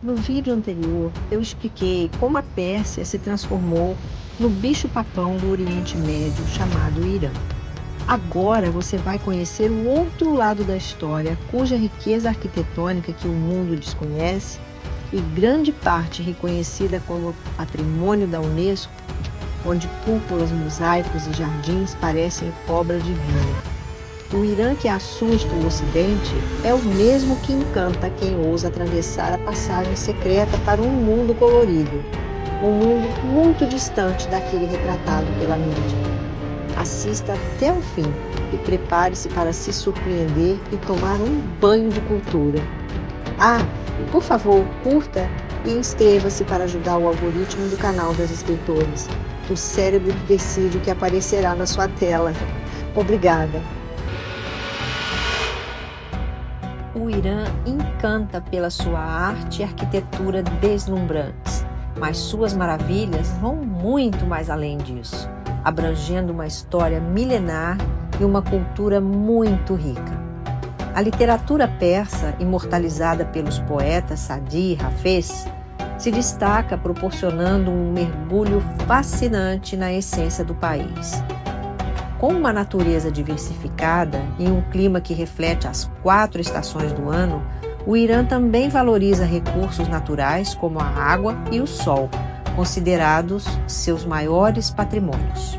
No vídeo anterior, eu expliquei como a Pérsia se transformou no bicho-papão do Oriente Médio chamado Irã. Agora você vai conhecer o outro lado da história, cuja riqueza arquitetônica que o mundo desconhece e grande parte reconhecida como patrimônio da Unesco, onde cúpulas, mosaicos e jardins parecem obra divina. O Irã que assusta o Ocidente é o mesmo que encanta quem ousa atravessar a passagem secreta para um mundo colorido, um mundo muito distante daquele retratado pela mídia. Assista até o fim e prepare-se para se surpreender e tomar um banho de cultura. E por favor, curta e inscreva-se para ajudar o algoritmo do canal das escritoras. O cérebro decide o que aparecerá na sua tela. Obrigada! O Irã encanta pela sua arte e arquitetura deslumbrantes, mas suas maravilhas vão muito mais além disso, abrangendo uma história milenar e uma cultura muito rica. A literatura persa, imortalizada pelos poetas Sadi e Hafez, se destaca proporcionando um mergulho fascinante na essência do país. Com uma natureza diversificada e um clima que reflete as 4 estações do ano, o Irã também valoriza recursos naturais como a água e o sol, considerados seus maiores patrimônios.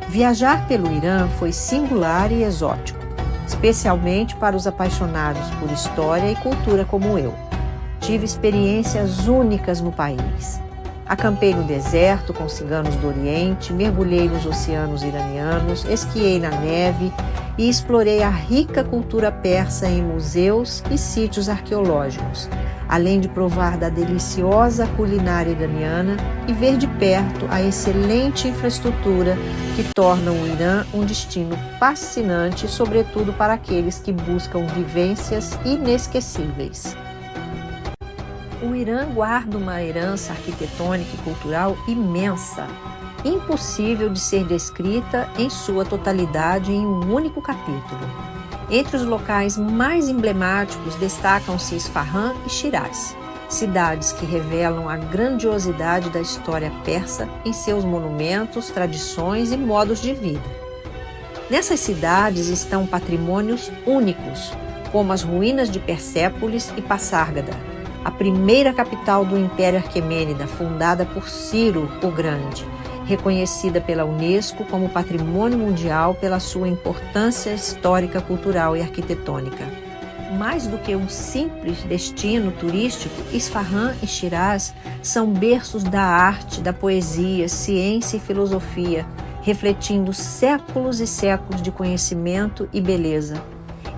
Viajar pelo Irã foi singular e exótico, especialmente para os apaixonados por história e cultura como eu. Tive experiências únicas no país. Acampei no deserto com ciganos do Oriente, mergulhei nos oceanos iranianos, esquiei na neve e explorei a rica cultura persa em museus e sítios arqueológicos, além de provar da deliciosa culinária iraniana e ver de perto a excelente infraestrutura que torna o Irã um destino fascinante, sobretudo para aqueles que buscam vivências inesquecíveis. O Irã guarda uma herança arquitetônica e cultural imensa, impossível de ser descrita em sua totalidade em um único capítulo. Entre os locais mais emblemáticos destacam-se Isfahan e Shiraz, cidades que revelam a grandiosidade da história persa em seus monumentos, tradições e modos de vida. Nessas cidades estão patrimônios únicos, como as ruínas de Persépolis e Passárgada, a primeira capital do Império Aquemênida, fundada por Ciro o Grande, reconhecida pela Unesco como Patrimônio Mundial pela sua importância histórica, cultural e arquitetônica. Mais do que um simples destino turístico, Isfahan e Shiraz são berços da arte, da poesia, ciência e filosofia, refletindo séculos e séculos de conhecimento e beleza.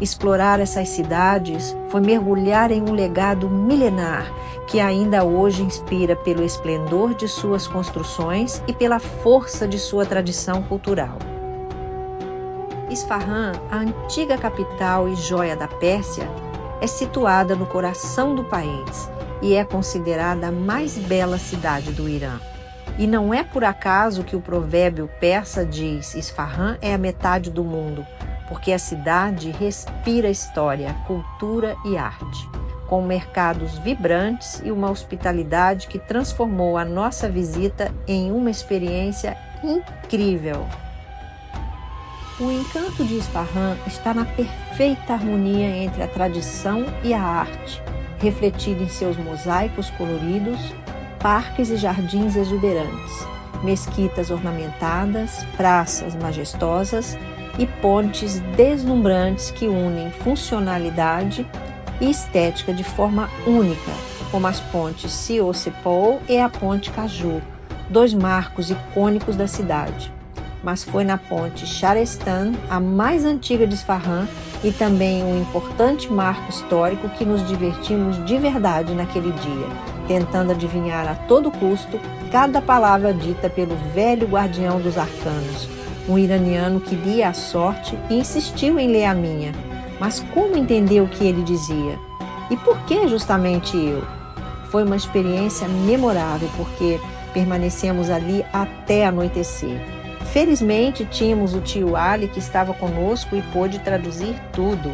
Explorar essas cidades foi mergulhar em um legado milenar que ainda hoje inspira pelo esplendor de suas construções e pela força de sua tradição cultural. Isfahan, a antiga capital e joia da Pérsia, é situada no coração do país e é considerada a mais bela cidade do Irã. E não é por acaso que o provérbio persa diz: Isfahan é a metade do mundo, porque a cidade respira história, cultura e arte, com mercados vibrantes e uma hospitalidade que transformou a nossa visita em uma experiência incrível. O encanto de Isfahan está na perfeita harmonia entre a tradição e a arte, refletida em seus mosaicos coloridos, parques e jardins exuberantes, mesquitas ornamentadas, praças majestosas e pontes deslumbrantes que unem funcionalidade e estética de forma única, como as pontes Sio-Sepol e a ponte Caju, 2 marcos icônicos da cidade. Mas foi na ponte Sharestan, a mais antiga de Isfahan, e também um importante marco histórico que nos divertimos de verdade naquele dia, tentando adivinhar a todo custo cada palavra dita pelo velho guardião dos arcanos, um iraniano que lia a sorte e insistiu em ler a minha. Mas como entender o que ele dizia? E por que justamente eu? Foi uma experiência memorável porque permanecemos ali até anoitecer. Felizmente tínhamos o tio Ali que estava conosco e pôde traduzir tudo.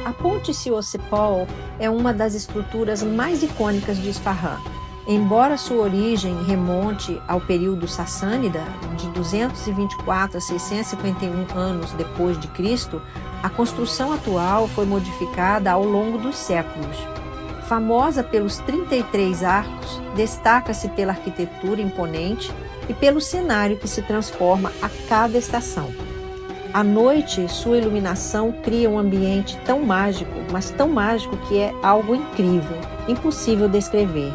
A ponte Siosepol é uma das estruturas mais icônicas de Isfahan. Embora sua origem remonte ao período sassânida, de 224 a 651 anos depois de Cristo, a construção atual foi modificada ao longo dos séculos. Famosa pelos 33 arcos, destaca-se pela arquitetura imponente e pelo cenário que se transforma a cada estação. À noite, sua iluminação cria um ambiente tão mágico, mas tão mágico que é algo incrível, impossível descrever.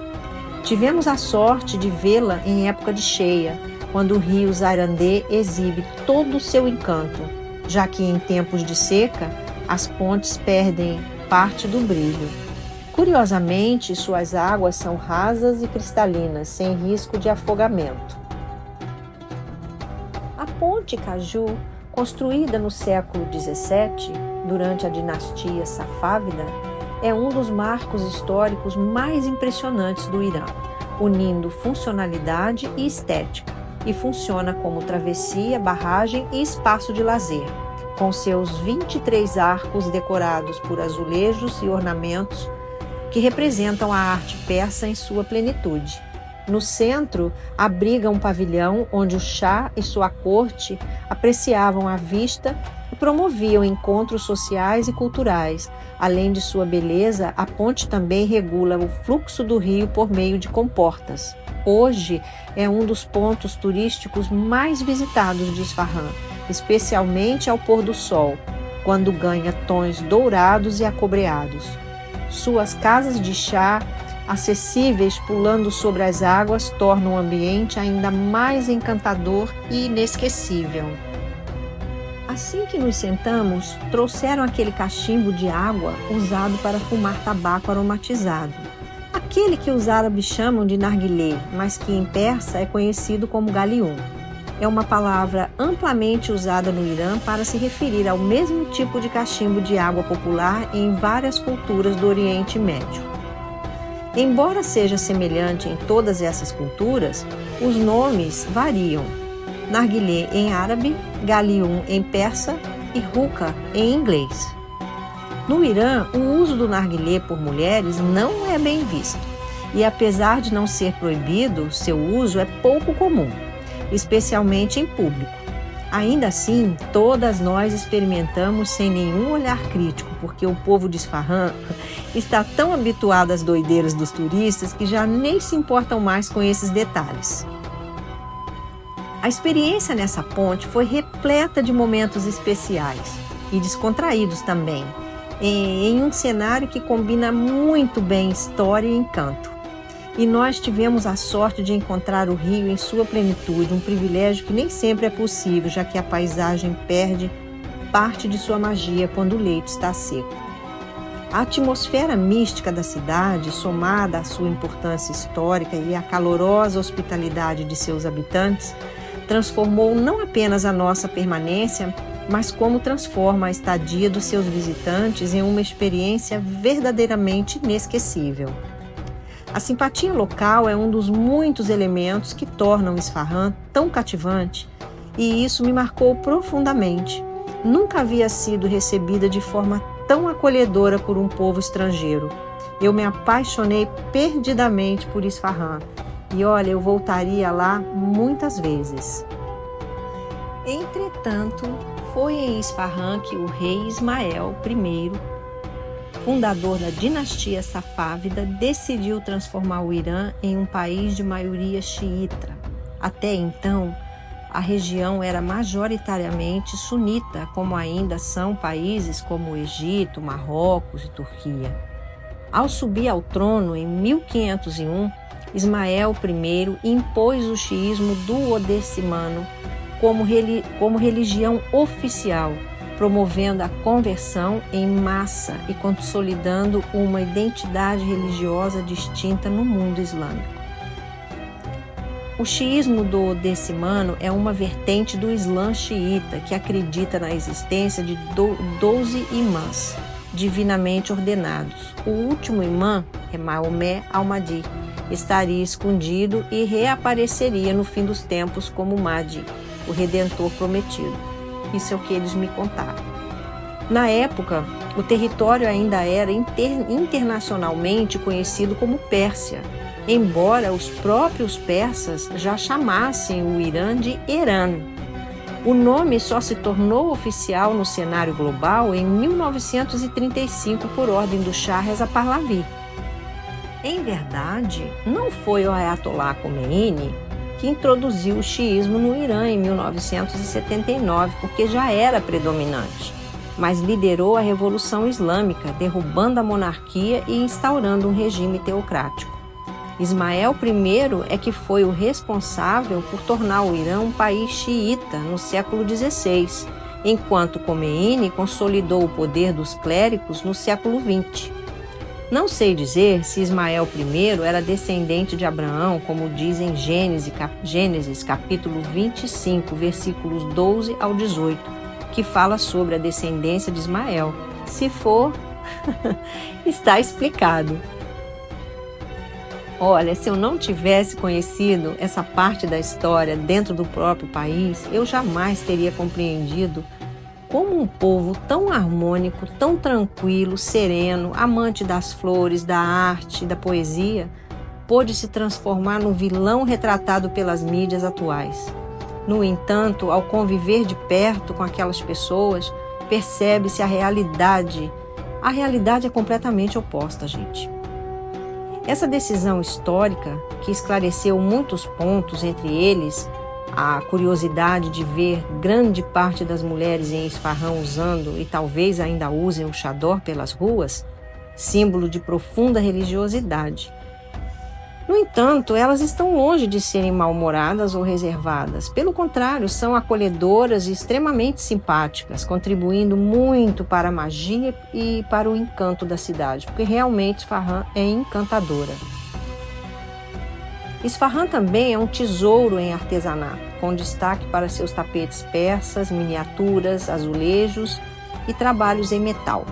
Tivemos a sorte de vê-la em época de cheia, quando o rio Zarandê exibe todo o seu encanto, já que em tempos de seca, as pontes perdem parte do brilho. Curiosamente, suas águas são rasas e cristalinas, sem risco de afogamento. A ponte Caju, construída no século XVII, durante a dinastia Safávida, é um dos marcos históricos mais impressionantes do Irã, unindo funcionalidade e estética, e funciona como travessia, barragem e espaço de lazer, com seus 23 arcos decorados por azulejos e ornamentos que representam a arte persa em sua plenitude. No centro, abriga um pavilhão onde o Shah e sua corte apreciavam a vista e promoviam encontros sociais e culturais. Além de sua beleza, a ponte também regula o fluxo do rio por meio de comportas. Hoje é um dos pontos turísticos mais visitados de Isfahan, especialmente ao pôr do sol, quando ganha tons dourados e acobreados. Suas casas de chá, acessíveis pulando sobre as águas, tornam o ambiente ainda mais encantador e inesquecível. Assim que nos sentamos, trouxeram aquele cachimbo de água usado para fumar tabaco aromatizado. Aquele que os árabes chamam de narguilé, mas que em persa é conhecido como galium. É uma palavra amplamente usada no Irã para se referir ao mesmo tipo de cachimbo de água popular em várias culturas do Oriente Médio. Embora seja semelhante em todas essas culturas, os nomes variam. Narguilé em árabe, galium em persa e hookah em inglês. No Irã, o uso do narguilé por mulheres não é bem visto, e apesar de não ser proibido, seu uso é pouco comum, especialmente em público. Ainda assim, todas nós experimentamos sem nenhum olhar crítico, porque o povo de Isfahan está tão habituado às doideiras dos turistas que já nem se importam mais com esses detalhes. A experiência nessa ponte foi repleta de momentos especiais e descontraídos também, em um cenário que combina muito bem história e encanto. E nós tivemos a sorte de encontrar o rio em sua plenitude, um privilégio que nem sempre é possível, já que a paisagem perde parte de sua magia quando o leito está seco. A atmosfera mística da cidade, somada à sua importância histórica e à calorosa hospitalidade de seus habitantes, transformou não apenas a nossa permanência, mas como transforma a estadia dos seus visitantes em uma experiência verdadeiramente inesquecível. A simpatia local é um dos muitos elementos que tornam Isfahan tão cativante, e isso me marcou profundamente. Nunca havia sido recebida de forma tão acolhedora por um povo estrangeiro. Eu me apaixonei perdidamente por Isfahan, e olha, eu voltaria lá muitas vezes. Entretanto, foi em Isfahan que o rei Ismael I, fundador da dinastia Safávida, decidiu transformar o Irã em um país de maioria xiita. Até então, a região era majoritariamente sunita, como ainda são países como o Egito, Marrocos e Turquia. Ao subir ao trono em 1501, Ismael I impôs o xiismo duodecimano como religião oficial, promovendo a conversão em massa e consolidando uma identidade religiosa distinta no mundo islâmico. O xiismo duodecimano é uma vertente do Islã xiita que acredita na existência de 12 imãs divinamente ordenados. O último imã é Maomé al-Mahdi, estaria escondido e reapareceria no fim dos tempos como Mahdi, o Redentor prometido. Isso é o que eles me contaram. Na época, o território ainda era internacionalmente conhecido como Pérsia, embora os próprios persas já chamassem o Irã de Eran. O nome só se tornou oficial no cenário global em 1935 por ordem do Shah Reza Pahlavi. Em verdade, não foi o Ayatollah Khomeini que introduziu o xiismo no Irã em 1979, porque já era predominante, mas liderou a Revolução Islâmica, derrubando a monarquia e instaurando um regime teocrático. Ismael I é que foi o responsável por tornar o Irã um país xiita no século XVI, enquanto Khomeini consolidou o poder dos clérigos no século XX. Não sei dizer se Ismael I era descendente de Abraão, como diz em Gênesis capítulo 25, versículos 12 ao 18, que fala sobre a descendência de Ismael. Se for, está explicado. Olha, se eu não tivesse conhecido essa parte da história dentro do próprio país, eu jamais teria compreendido como um povo tão harmônico, tão tranquilo, sereno, amante das flores, da arte, da poesia, pôde se transformar no vilão retratado pelas mídias atuais. No entanto, ao conviver de perto com aquelas pessoas, percebe-se a realidade. A realidade é completamente oposta, gente. Essa decisão histórica, que esclareceu muitos pontos, entre eles a curiosidade de ver grande parte das mulheres em Isfahan usando e talvez ainda usem o chador pelas ruas, símbolo de profunda religiosidade. No entanto, elas estão longe de serem mal-humoradas ou reservadas. Pelo contrário, são acolhedoras e extremamente simpáticas, contribuindo muito para a magia e para o encanto da cidade, porque realmente Isfahan é encantadora. Isfahan também é um tesouro em artesanato, com destaque para seus tapetes persas, miniaturas, azulejos e trabalhos em metal,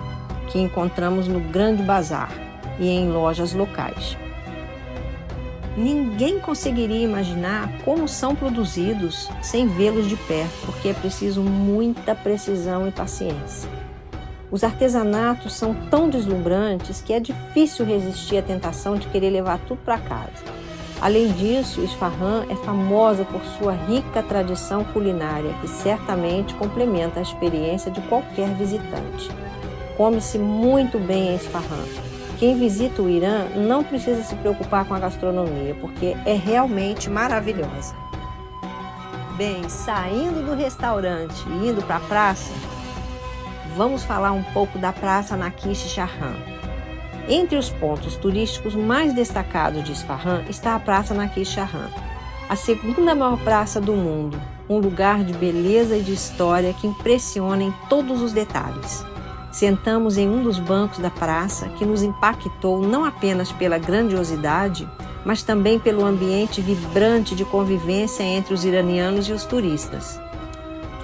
que encontramos no Grande Bazar e em lojas locais. Ninguém conseguiria imaginar como são produzidos sem vê-los de perto, porque é preciso muita precisão e paciência. Os artesanatos são tão deslumbrantes que é difícil resistir à tentação de querer levar tudo para casa. Além disso, Isfahan é famosa por sua rica tradição culinária, que certamente complementa a experiência de qualquer visitante. Come-se muito bem em Isfahan. Quem visita o Irã não precisa se preocupar com a gastronomia, porque é realmente maravilhosa. Bem, saindo do restaurante e indo para a praça, vamos falar um pouco da Praça Nakhichevan. Entre os pontos turísticos mais destacados de Isfahan está a Praça Nakhichevan, a segunda maior praça do mundo, um lugar de beleza e de história que impressiona em todos os detalhes. Sentamos em um dos bancos da praça que nos impactou não apenas pela grandiosidade, mas também pelo ambiente vibrante de convivência entre os iranianos e os turistas.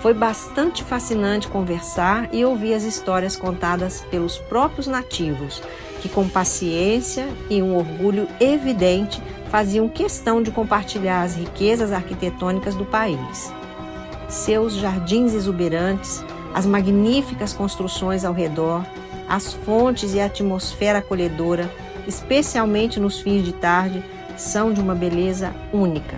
Foi bastante fascinante conversar e ouvir as histórias contadas pelos próprios nativos, que com paciência e um orgulho evidente faziam questão de compartilhar as riquezas arquitetônicas do país. Seus jardins exuberantes, as magníficas construções ao redor, as fontes e a atmosfera acolhedora, especialmente nos fins de tarde, são de uma beleza única.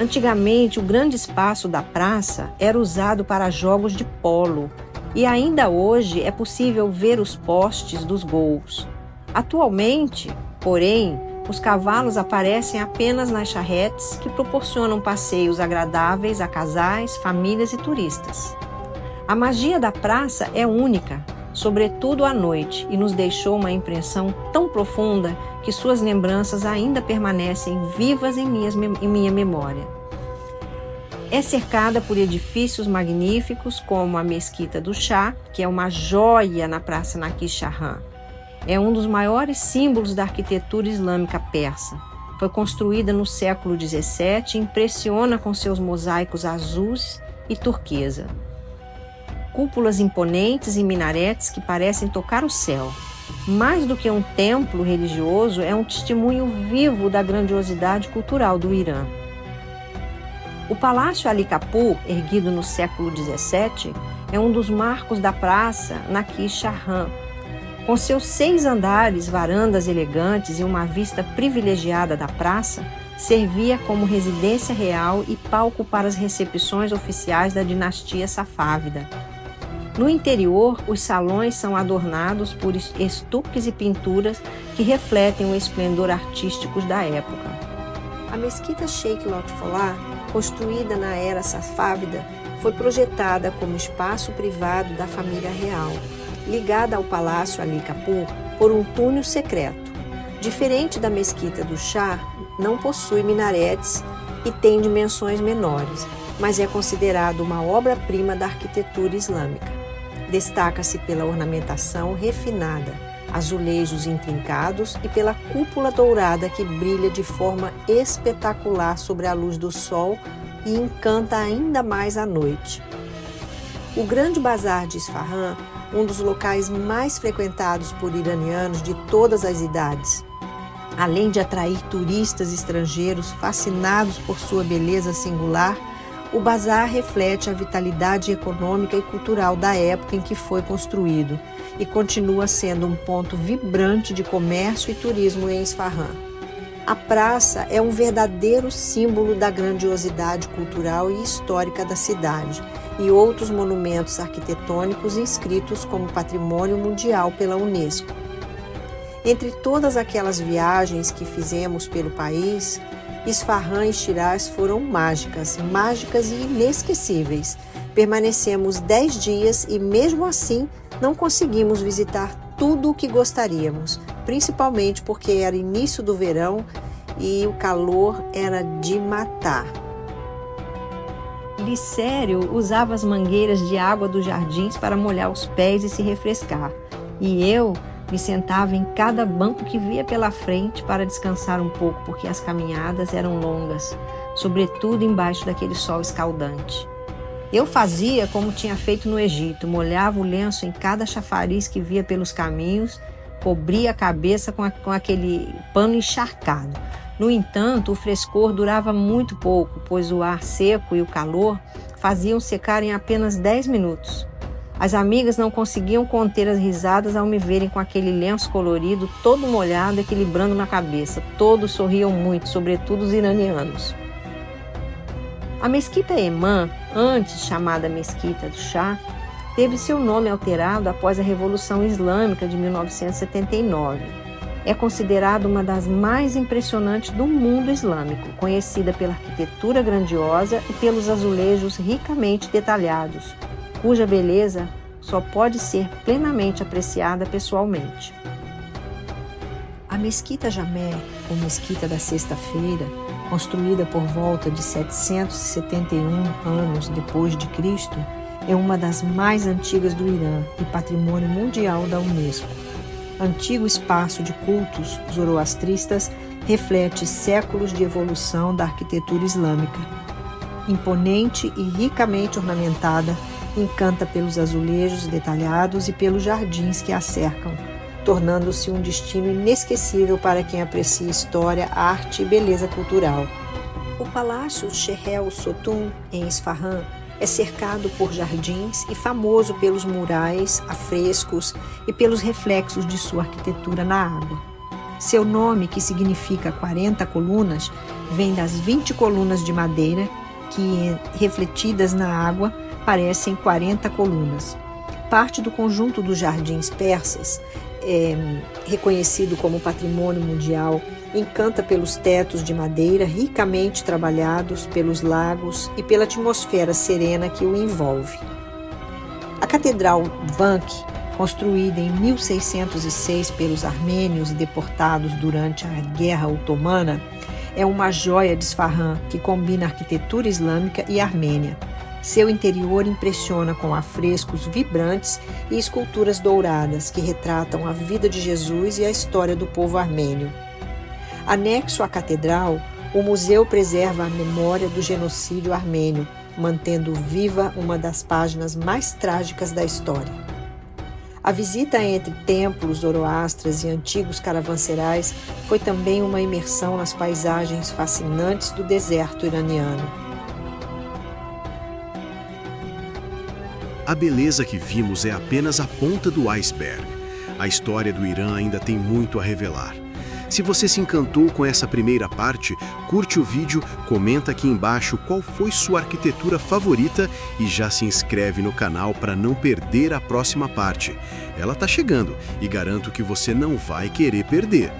Antigamente, o grande espaço da praça era usado para jogos de polo e ainda hoje é possível ver os postes dos gols. Atualmente, porém, os cavalos aparecem apenas nas charretes que proporcionam passeios agradáveis a casais, famílias e turistas. A magia da praça é única, sobretudo à noite, e nos deixou uma impressão tão profunda que suas lembranças ainda permanecem vivas em minha memória. É cercada por edifícios magníficos como a Mesquita do Shah, que é uma joia na Praça Nakhichevan. É um dos maiores símbolos da arquitetura islâmica persa. Foi construída no século XVII e impressiona com seus mosaicos azuis e turquesa. Cúpulas imponentes e minaretes que parecem tocar o céu. Mais do que um templo religioso, é um testemunho vivo da grandiosidade cultural do Irã. O Palácio Ali Kapur, erguido no século XVII, é um dos marcos da praça Nakhichevan. Com seus 6 andares, varandas elegantes e uma vista privilegiada da praça, servia como residência real e palco para as recepções oficiais da dinastia safávida. No interior, os salões são adornados por estuques e pinturas que refletem o esplendor artístico da época. A mesquita Sheikh Lotfullah, construída na era safávida, foi projetada como espaço privado da família real, ligada ao Palácio Ali Kapur por um túnel secreto. Diferente da mesquita do Shah, não possui minaretes e tem dimensões menores, mas é considerado uma obra-prima da arquitetura islâmica. Destaca-se pela ornamentação refinada, azulejos intrincados e pela cúpula dourada que brilha de forma espetacular sobre a luz do sol e encanta ainda mais à noite. O Grande Bazar de Isfahan, um dos locais mais frequentados por iranianos de todas as idades, além de atrair turistas estrangeiros fascinados por sua beleza singular, o bazar reflete a vitalidade econômica e cultural da época em que foi construído e continua sendo um ponto vibrante de comércio e turismo em Isfahan. A praça é um verdadeiro símbolo da grandiosidade cultural e histórica da cidade e outros monumentos arquitetônicos inscritos como Patrimônio Mundial pela Unesco. Entre todas aquelas viagens que fizemos pelo país, Isfahan e Shiraz foram mágicas e inesquecíveis. Permanecemos 10 dias e, mesmo assim, não conseguimos visitar tudo o que gostaríamos, principalmente porque era início do verão e o calor era de matar. Licério usava as mangueiras de água dos jardins para molhar os pés e se refrescar, e eu me sentava em cada banco que via pela frente para descansar um pouco, porque as caminhadas eram longas, sobretudo embaixo daquele sol escaldante. Eu fazia como tinha feito no Egito, molhava o lenço em cada chafariz que via pelos caminhos, cobria a cabeça com aquele pano encharcado. No entanto, o frescor durava muito pouco, pois o ar seco e o calor faziam secar em apenas 10 minutos. As amigas não conseguiam conter as risadas ao me verem com aquele lenço colorido, todo molhado, equilibrando na cabeça. Todos sorriam muito, sobretudo os iranianos. A mesquita Emã, antes chamada Mesquita do Shah, teve seu nome alterado após a Revolução Islâmica de 1979. É considerada uma das mais impressionantes do mundo islâmico, conhecida pela arquitetura grandiosa e pelos azulejos ricamente detalhados, cuja beleza só pode ser plenamente apreciada pessoalmente. A Mesquita Jamé, ou Mesquita da Sexta-feira, construída por volta de 771 anos depois de Cristo, é uma das mais antigas do Irã e patrimônio mundial da Unesco. Antigo espaço de cultos zoroastristas, reflete séculos de evolução da arquitetura islâmica. Imponente e ricamente ornamentada, encanta pelos azulejos detalhados e pelos jardins que a cercam, tornando-se um destino inesquecível para quem aprecia história, arte e beleza cultural. O Palácio Chehrel Sotun, em Isfahan, é cercado por jardins e famoso pelos murais, afrescos e pelos reflexos de sua arquitetura na água. Seu nome, que significa 40 colunas, vem das 20 colunas de madeira que, refletidas na água, parecem 40 colunas. Parte do conjunto dos jardins persas, reconhecido como patrimônio mundial, encanta pelos tetos de madeira ricamente trabalhados, pelos lagos e pela atmosfera serena que o envolve. A Catedral Vank, construída em 1606 pelos armênios deportados durante a Guerra Otomana, é uma joia de Isfahan que combina arquitetura islâmica e armênia. Seu interior impressiona com afrescos vibrantes e esculturas douradas que retratam a vida de Jesus e a história do povo armênio. Anexo à catedral, o museu preserva a memória do genocídio armênio, mantendo viva uma das páginas mais trágicas da história. A visita entre templos zoroastras e antigos caravanserais foi também uma imersão nas paisagens fascinantes do deserto iraniano. A beleza que vimos é apenas a ponta do iceberg. A história do Irã ainda tem muito a revelar. Se você se encantou com essa primeira parte, curte o vídeo, comenta aqui embaixo qual foi sua arquitetura favorita e já se inscreve no canal para não perder a próxima parte. Ela tá chegando e garanto que você não vai querer perder.